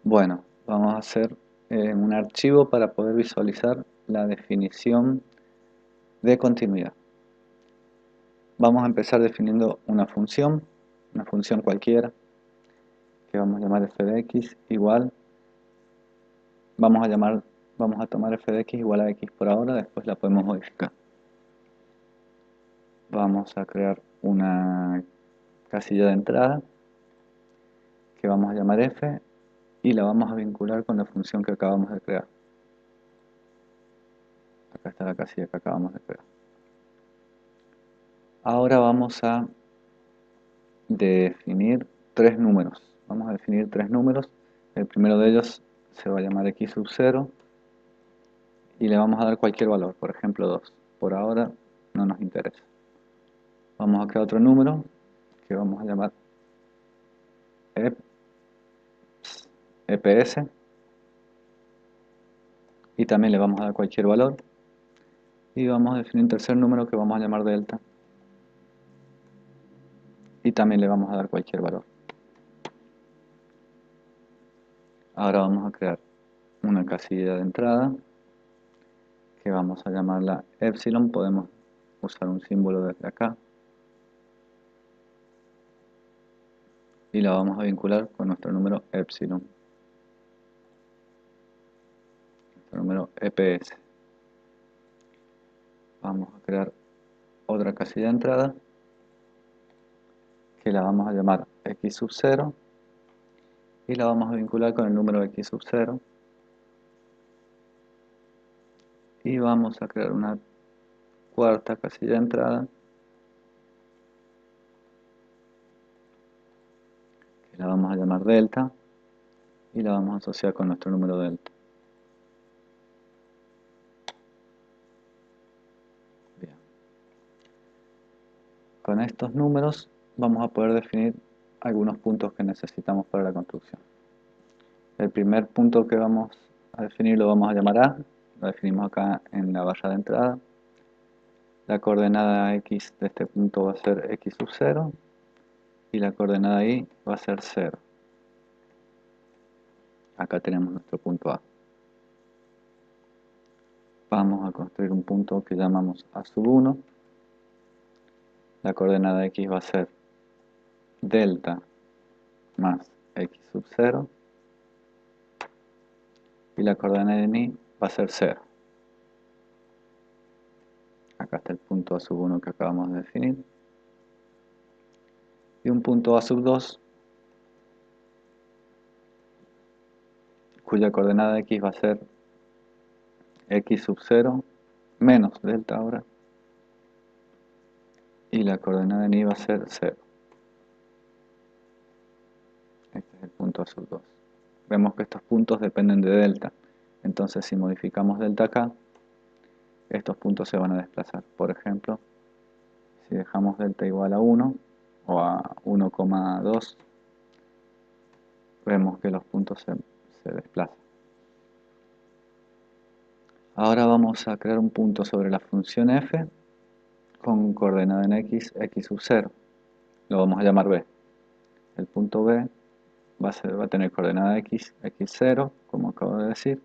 Bueno, vamos a hacer un archivo para poder visualizar la definición de continuidad. Vamos a empezar definiendo una función cualquiera, que vamos a llamar f de x igual, vamos a tomar f de x igual a x por ahora, después la podemos modificar. Vamos a crear una casilla de entrada, que vamos a llamar f, y la vamos a vincular con la función que acabamos de crear. Acá está la casilla que acabamos de crear. Ahora vamos a definir tres números. Vamos a definir tres números. El primero de ellos se va a llamar x sub 0 y le vamos a dar cualquier valor, por ejemplo 2. Por ahora no nos interesa. Vamos a crear otro número que vamos a llamar EPS y también le vamos a dar cualquier valor. Y vamos a definir un tercer número que vamos a llamar delta y también le vamos a dar cualquier valor. Ahora vamos a crear una casilla de entrada que vamos a llamarla epsilon. Podemos usar un símbolo desde acá y la vamos a vincular con nuestro número epsilon, nuestro número EPS. Vamos a crear otra casilla de entrada que la vamos a llamar x sub 0 y la vamos a vincular con el número x sub 0 y vamos a crear una cuarta casilla de entrada que la vamos a llamar delta y la vamos a asociar con nuestro número delta. Bien. Con estos números vamos a poder definir algunos puntos que necesitamos para la construcción. El primer punto que vamos a definir lo vamos a llamar A, lo definimos acá en la barra de entrada. La coordenada x de este punto va a ser x sub 0 y la coordenada y va a ser 0. Acá tenemos nuestro punto A. Vamos a construir un punto que llamamos A sub 1. La coordenada x va a ser delta más x sub 0 y la coordenada en y va a ser 0. Acá está el punto A sub 1 que acabamos de definir. Y un punto A sub 2 cuya coordenada x va a ser x sub 0 menos delta ahora y la coordenada en y va a ser 0. Este es el punto A sub 2. Vemos que estos puntos dependen de delta, entonces si modificamos delta acá, estos puntos se van a desplazar. Por ejemplo, si dejamos delta igual a 1 o a 1,2, vemos que los puntos se desplazan. Ahora vamos a crear un punto sobre la función f con coordenada en x, x sub 0. Lo vamos a llamar b. El punto b va a tener coordenada x, x0, como acabo de decir,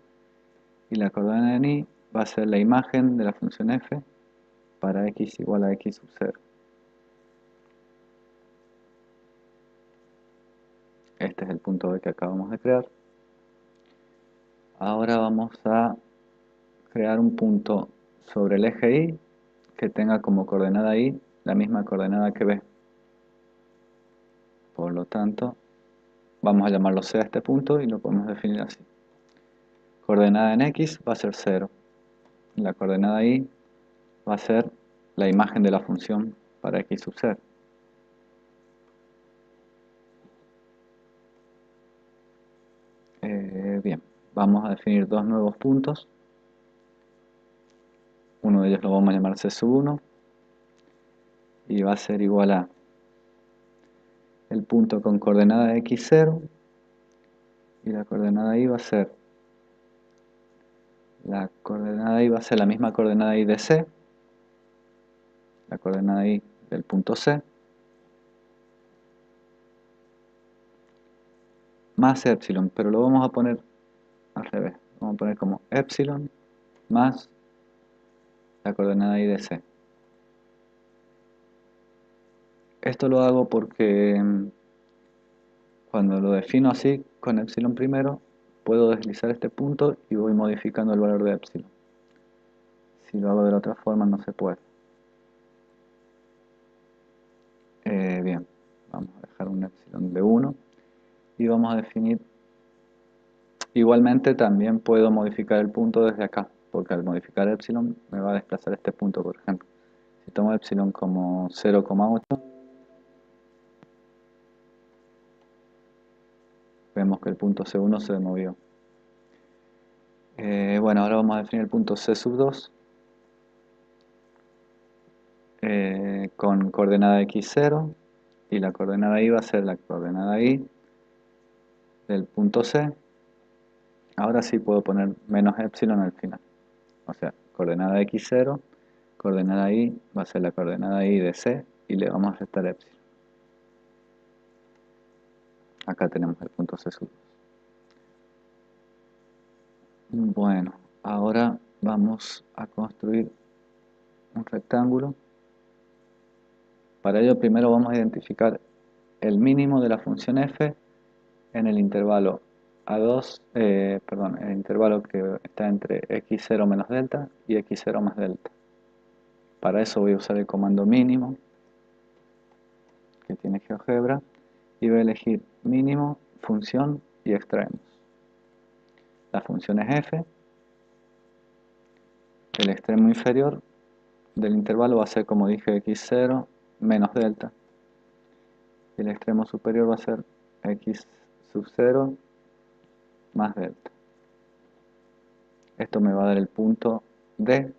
y la coordenada en y va a ser la imagen de la función f para x igual a x sub 0. Este es el punto b que acabamos de crear. Ahora vamos a crear un punto sobre el eje y que tenga como coordenada y la misma coordenada que b. Por lo tanto, vamos a llamarlo c a este punto y lo podemos definir así. Coordenada en x va a ser 0. La coordenada y va a ser la imagen de la función para x sub 0. Bien, vamos a definir dos nuevos puntos. Uno de ellos lo vamos a llamar c sub 1 y va a ser igual a el punto con coordenada x0 y la coordenada y va a ser la misma coordenada y de c, la coordenada y del punto c, más epsilon, pero lo vamos a poner al revés. Vamos a poner como epsilon más la coordenada y de C. Esto lo hago porque cuando lo defino así, con epsilon primero, puedo deslizar este punto y voy modificando el valor de epsilon. Si lo hago de la otra forma no se puede. Bien, vamos a dejar un epsilon de 1 y vamos a definir. Igualmente también puedo modificar el punto desde acá, porque al modificar epsilon me va a desplazar este punto, por ejemplo. Si tomo epsilon como 0,8, vemos que el punto C1 se movió. Bueno, ahora vamos a definir el punto C sub 2 con coordenada x0 y la coordenada y va a ser la coordenada y del punto C. Ahora sí puedo poner menos epsilon al final. O sea, coordenada x0, coordenada y va a ser la coordenada y de C y le vamos a restar epsilon. Acá tenemos el punto C sub 2. Bueno, ahora vamos a construir un rectángulo. Para ello primero vamos a identificar el mínimo de la función f en el intervalo A2, el intervalo que está entre x0 menos delta y x0 más delta. Para eso voy a usar el comando mínimo que tiene GeoGebra y voy a elegir mínimo, función y extraemos. La función es f, el extremo inferior del intervalo va a ser, como dije, x0 menos delta y el extremo superior va a ser x sub 0 más delta. Esto me va a dar el punto D,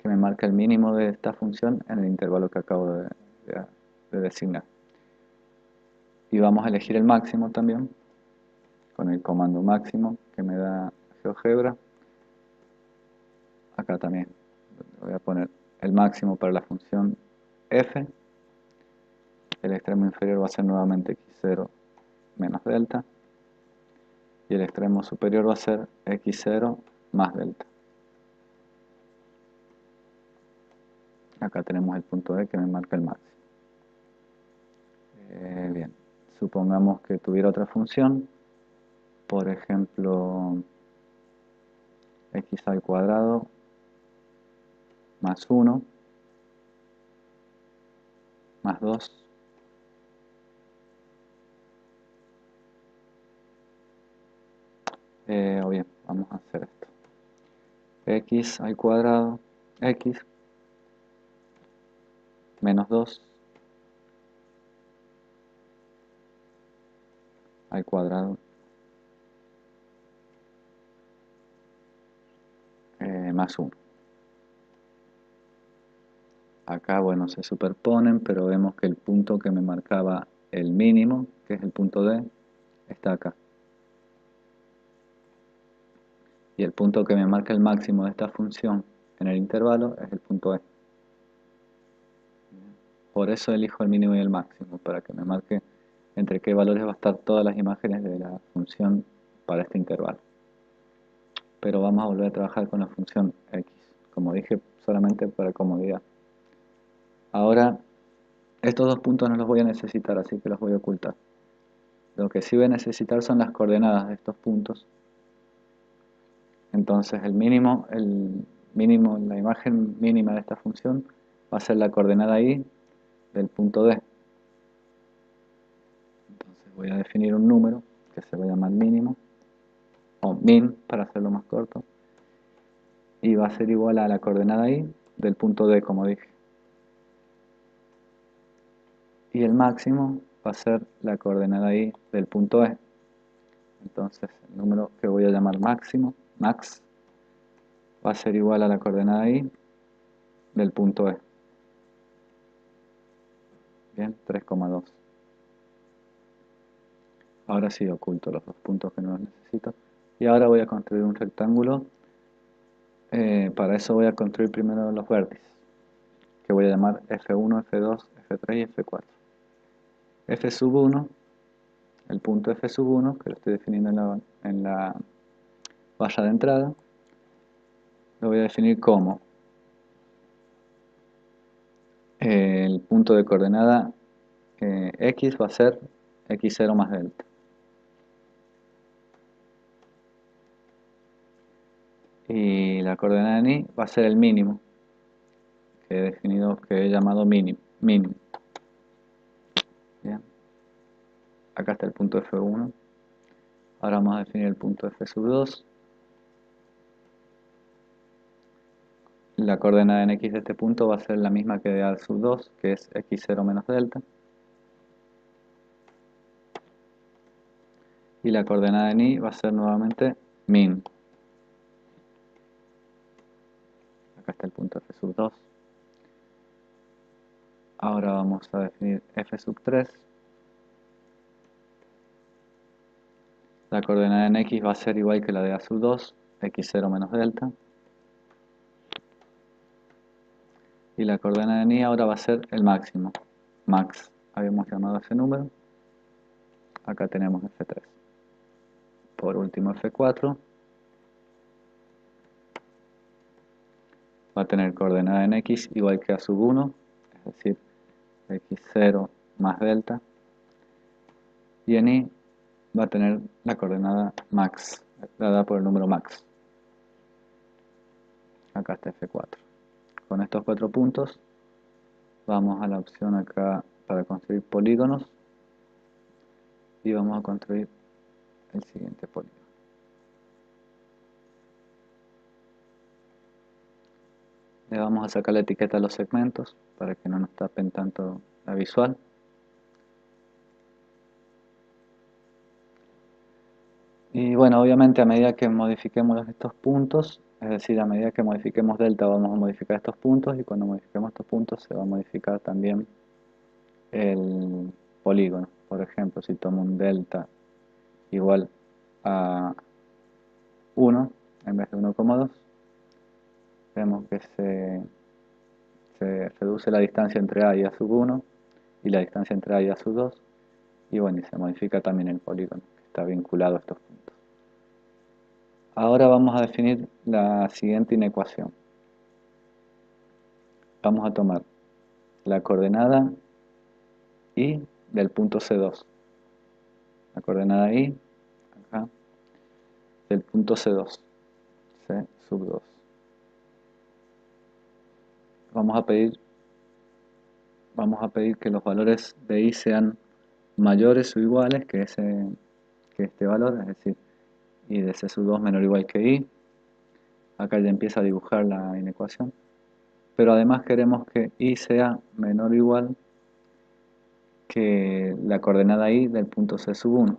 que me marca el mínimo de esta función en el intervalo que acabo de designar. Y vamos a elegir el máximo también, con el comando máximo que me da GeoGebra. Acá también voy a poner el máximo para la función f. El extremo inferior va a ser nuevamente x0 menos delta. Y el extremo superior va a ser x0 más delta. Acá tenemos el punto D que me marca el máximo. Bien, supongamos que tuviera otra función, por ejemplo, x al cuadrado más 1 más 2 o bien, vamos a hacer esto. X al cuadrado, x menos 2 al cuadrado más 1. Acá, bueno, se superponen, pero vemos que el punto que me marcaba el mínimo, que es el punto D, está acá. Y el punto que me marca el máximo de esta función en el intervalo es el punto E. Por eso elijo el mínimo y el máximo, para que me marque entre qué valores va a estar todas las imágenes de la función para este intervalo. Pero vamos a volver a trabajar con la función x, como dije, solamente para comodidad. Ahora, estos dos puntos no los voy a necesitar, así que los voy a ocultar. Lo que sí voy a necesitar son las coordenadas de estos puntos. Entonces la imagen mínima de esta función va a ser la coordenada y del punto D. Entonces voy a definir un número que se va a llamar mínimo, o min para hacerlo más corto, y va a ser igual a la coordenada y del punto D, como dije. Y el máximo va a ser la coordenada y del punto E. Entonces el número que voy a llamar máximo, max, va a ser igual a la coordenada y del punto E. Bien, 3,2. Ahora sí oculto los dos puntos que no los necesito. Y ahora voy a construir un rectángulo. Para eso voy a construir primero los vértices, que voy a llamar F1, F2, F3 y F4. F sub 1 el punto f1, que lo estoy definiendo en la valla de entrada. Lo voy a definir como el punto de coordenada x va a ser x0 más delta. Y la coordenada en y va a ser el mínimo, que he definido, que he llamado mínimo. Bien. Acá está el punto f1. Ahora vamos a definir el punto f2. La coordenada en x de este punto va a ser la misma que de a2, que es x0 menos delta. Y la coordenada en y va a ser nuevamente min. Acá está el punto f2. Ahora vamos a definir f3. La coordenada en x va a ser igual que la de a2, x0 menos delta. Y la coordenada en y ahora va a ser el máximo, max. Habíamos llamado a ese número. Acá tenemos f3. Por último f4. Va a tener coordenada en x igual que a1, es decir, x0 más delta. Y en y va a tener la coordenada max, dada por el número max. Acá está f4. Con estos 4 puntos vamos a la opción acá para construir polígonos y vamos a construir el siguiente polígono. Le vamos a sacar la etiqueta a los segmentos para que no nos tapen tanto la visual. Y bueno, obviamente a medida que modifiquemos estos puntos, es decir, a medida que modifiquemos delta vamos a modificar estos puntos, y cuando modifiquemos estos puntos se va a modificar también el polígono. Por ejemplo, si tomo un delta igual a 1 en vez de 1,2, vemos que se reduce la distancia entre a y a1 y la distancia entre a y a2, y bueno, y se modifica también el polígono que está vinculado a estos puntos. Ahora vamos a definir la siguiente inecuación. Vamos a tomar la coordenada y del punto C2. La coordenada y, acá, del punto C2. C sub 2. Vamos a pedir que los valores de y sean mayores o iguales que este valor, es decir, y de C sub 2 menor o igual que y. Acá ya empieza a dibujar la inecuación. Pero además queremos que y sea menor o igual que la coordenada y del punto C sub 1.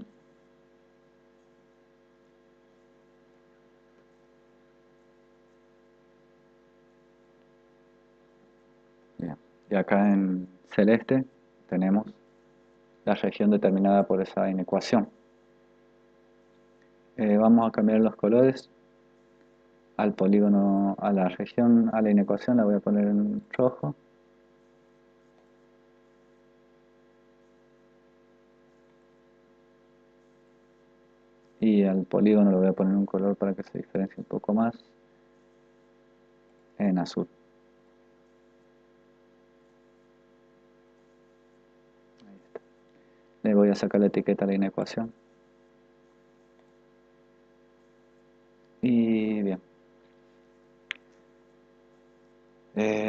Bien. Y acá en celeste tenemos la región determinada por esa inecuación. Vamos a cambiar los colores al polígono, a la región, a la inecuación la voy a poner en rojo. Y al polígono lo voy a poner un color para que se diferencie un poco más, en azul. Ahí está. Le voy a sacar la etiqueta a la inecuación. Y bien.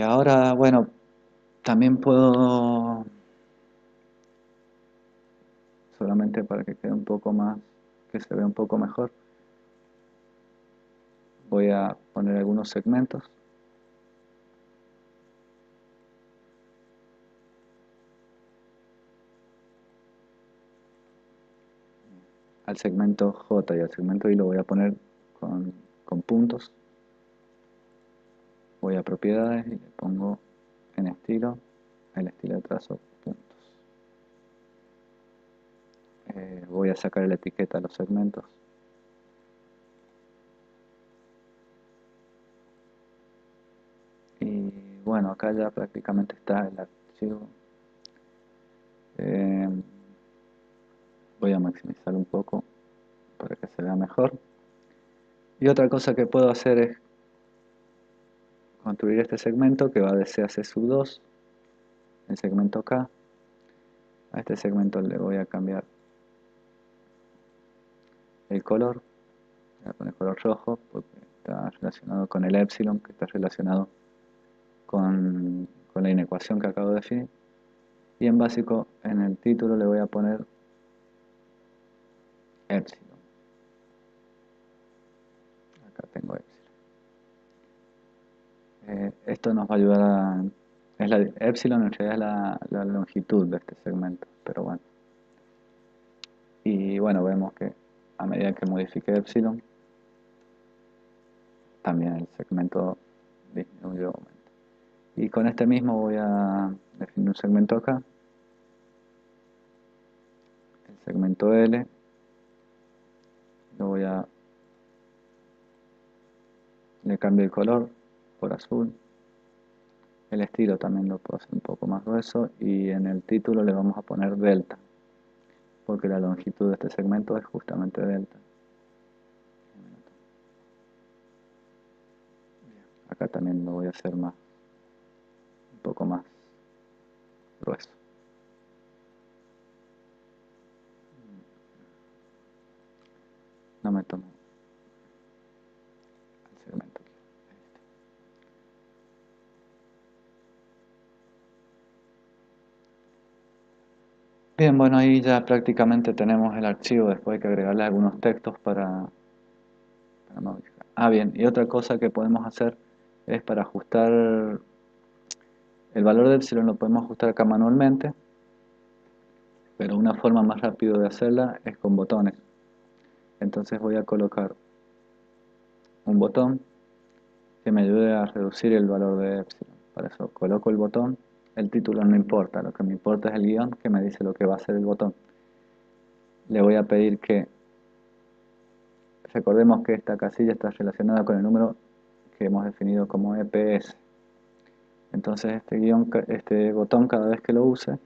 Ahora, bueno, también puedo, solamente para que quede un poco más, que se vea un poco mejor, voy a poner algunos segmentos. Al segmento J y al segmento I lo voy a poner con puntos. Voy a propiedades y le pongo en estilo, el estilo de trazo, puntos. Voy a sacar la etiqueta a los segmentos. Y bueno, acá ya prácticamente está el archivo. Voy a maximizar un poco para que se vea mejor. Y otra cosa que puedo hacer es construir este segmento que va de C a C sub 2, el segmento K. A este segmento le voy a cambiar el color, voy a poner color rojo porque está relacionado con el epsilon, que está relacionado con la inecuación que acabo de definir. Y en básico, en el título le voy a poner epsilon. Acá tengo epsilon. Esto nos va a ayudar a... epsilon en realidad es la longitud de este segmento, pero bueno. Y bueno, vemos que a medida que modifique epsilon, también el segmento disminuye o aumenta. Y con este mismo voy a definir un segmento acá, el segmento L, le cambio el color por azul, el estilo también lo puedo hacer un poco más grueso y en el título le vamos a poner delta, porque la longitud de este segmento es justamente delta. Acá también lo voy a hacer un poco más grueso. No me tomo el segmento aquí. Bien, bueno, ahí ya prácticamente tenemos el archivo. Después hay que agregarle algunos textos para modificar. Ah, bien, y otra cosa que podemos hacer es para ajustar el valor de epsilon, lo podemos ajustar acá manualmente, pero una forma más rápida de hacerla es con botones. Entonces voy a colocar un botón que me ayude a reducir el valor de epsilon. Para eso coloco el botón, el título no importa, lo que me importa es el guión que me dice lo que va a hacer el botón. Le voy a pedir que, recordemos que esta casilla está relacionada con el número que hemos definido como EPS. Entonces este botón cada vez que lo use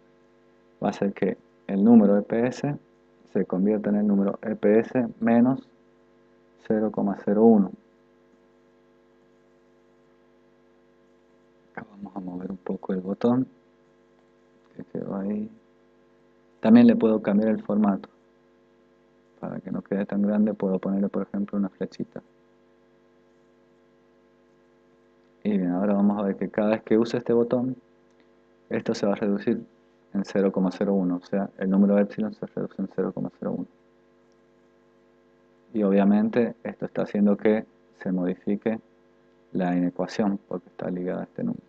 va a hacer que el número EPS se convierta en el número EPS menos 0,01. Acá vamos a mover un poco el botón que quedó ahí. También le puedo cambiar el formato. Para que no quede tan grande puedo ponerle por ejemplo una flechita. Y bien, ahora vamos a ver que cada vez que use este botón, esto se va a reducir en 0,01, o sea, el número de epsilon se reduce en 0,01. Y obviamente esto está haciendo que se modifique la inecuación porque está ligada a este número.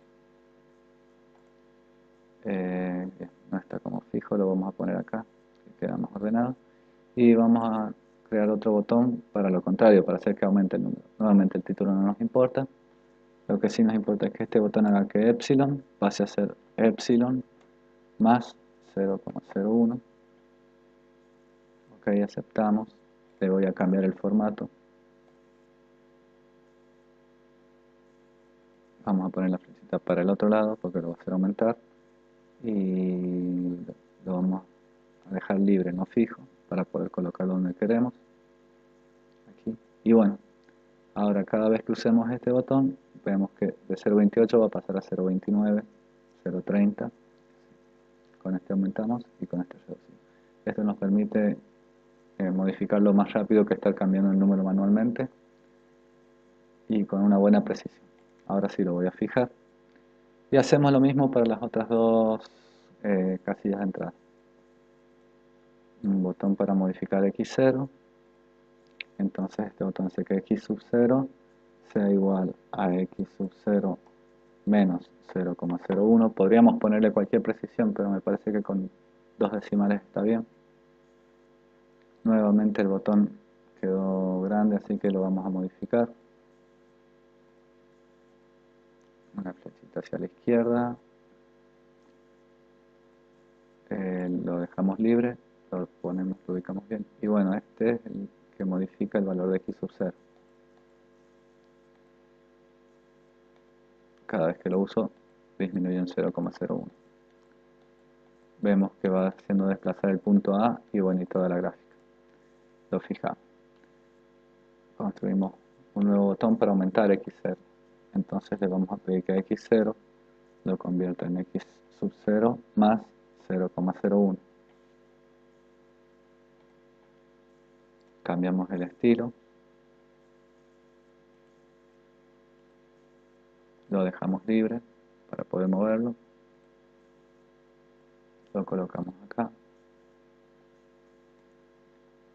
No está como fijo, lo vamos a poner acá, que queda más ordenado. Y vamos a crear otro botón para lo contrario, para hacer que aumente el número. Nuevamente el título no nos importa. Lo que sí nos importa es que este botón haga que epsilon pase a ser epsilon más 0,01. Ok, aceptamos. Le voy a cambiar el formato. Vamos a poner la flechita para el otro lado porque lo va a hacer aumentar. Y lo vamos a dejar libre, no fijo, para poder colocarlo donde queremos. Aquí. Y bueno, ahora cada vez que usemos este botón, vemos que de 0,28 va a pasar a 0,29, 0,30. Con este aumentamos y con este reducimos. Esto nos permite modificarlo más rápido que estar cambiando el número manualmente y con una buena precisión. Ahora sí lo voy a fijar. Y hacemos lo mismo para las otras dos casillas de entrada. Un botón para modificar x0. Entonces este botón hace que x sub 0 sea igual a x sub 0 menos 0,01. Podríamos ponerle cualquier precisión, pero me parece que con 2 decimales está bien. Nuevamente el botón quedó grande, así que lo vamos a modificar. Una flechita hacia la izquierda. Lo dejamos libre, lo ponemos, lo ubicamos bien. Y bueno, este es el que modifica el valor de x sub 0. Cada vez que lo uso disminuye en 0,01. vemos que va haciendo desplazar el punto A y bueno, y toda la gráfica. Lo fijamos. Construimos un nuevo botón para aumentar X0. Entonces le vamos a pedir que X0 lo convierta en X sub 0 más 0,01. Cambiamos el estilo. Lo dejamos libre para poder moverlo. Lo colocamos acá.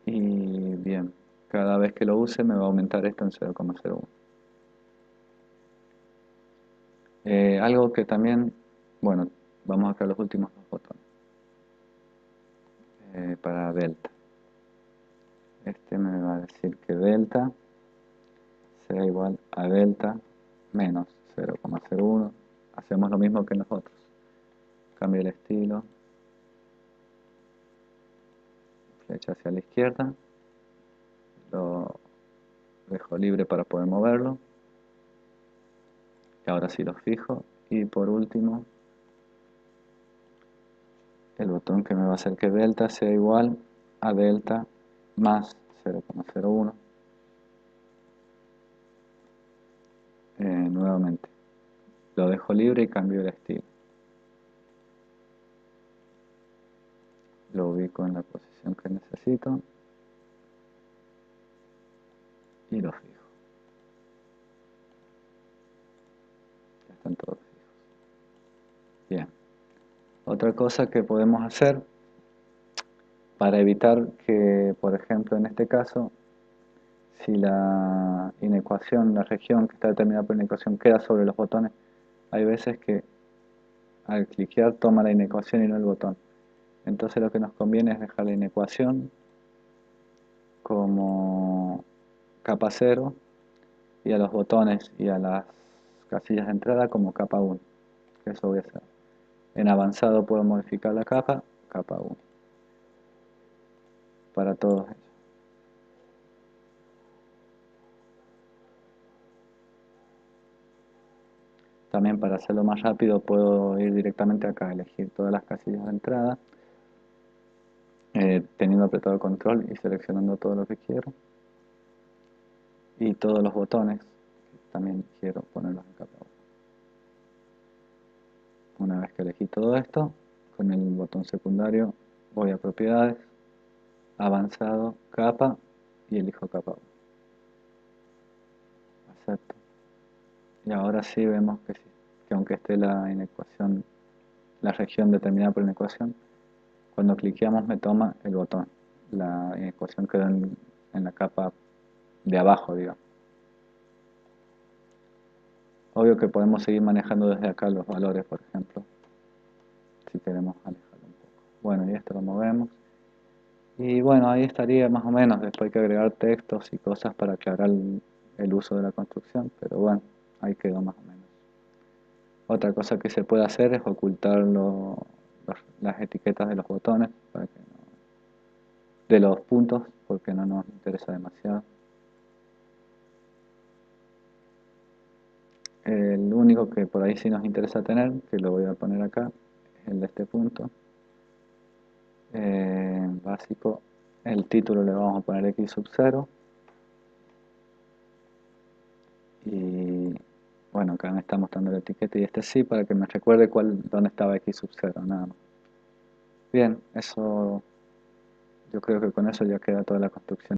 Y bien, cada vez que lo use me va a aumentar esto en 0,01. Algo que también, bueno, vamos a crear los últimos dos botones. Para delta. Este me va a decir que delta sea igual a delta menos 0,01. Hacemos lo mismo que en los otros. Cambio el estilo. Flecha hacia la izquierda. Lo dejo libre para poder moverlo. Y ahora sí lo fijo. Y por último, el botón que me va a hacer que delta sea igual a delta más 0,01. Nuevamente. Lo dejo libre y cambio el estilo. Lo ubico en la posición que necesito. Y lo fijo. Ya están todos fijos. Bien. Otra cosa que podemos hacer para evitar que, por ejemplo, en este caso, si la inecuación, la región que está determinada por la inecuación queda sobre los botones, hay veces que al cliquear toma la inecuación y no el botón. Entonces lo que nos conviene es dejar la inecuación como capa 0 y a los botones y a las casillas de entrada como capa 1. Eso voy a hacer. En avanzado puedo modificar la capa 1. Para todos ellos. También para hacerlo más rápido puedo ir directamente acá, elegir todas las casillas de entrada, teniendo apretado control y seleccionando todo lo que quiero. Y todos los botones, que también quiero ponerlos en capa 1. Una vez que elegí todo esto, con el botón secundario voy a propiedades, avanzado, capa y elijo capa 1. Acepto. Y ahora sí vemos que aunque esté la inecuación, la región determinada por la inecuación, cuando cliqueamos me toma el botón. La inecuación quedó en la capa de abajo, digamos. Obvio que podemos seguir manejando desde acá los valores, por ejemplo, si queremos alejarlo un poco. Bueno, y esto lo movemos. Y bueno, ahí estaría más o menos. Después hay que agregar textos y cosas para aclarar el uso de la construcción, pero bueno, ahí quedó más o menos. Otra cosa que se puede hacer es ocultar las etiquetas de los botones, para que de los puntos, porque no nos interesa demasiado. El único que por ahí sí nos interesa tener, que lo voy a poner acá, es el de este punto. Básico, el título le vamos a poner X sub 0. Y bueno, acá me está mostrando la etiqueta y este sí, para que me recuerde dónde estaba X sub 0, nada más. Bien, eso yo creo que con eso ya queda toda la construcción.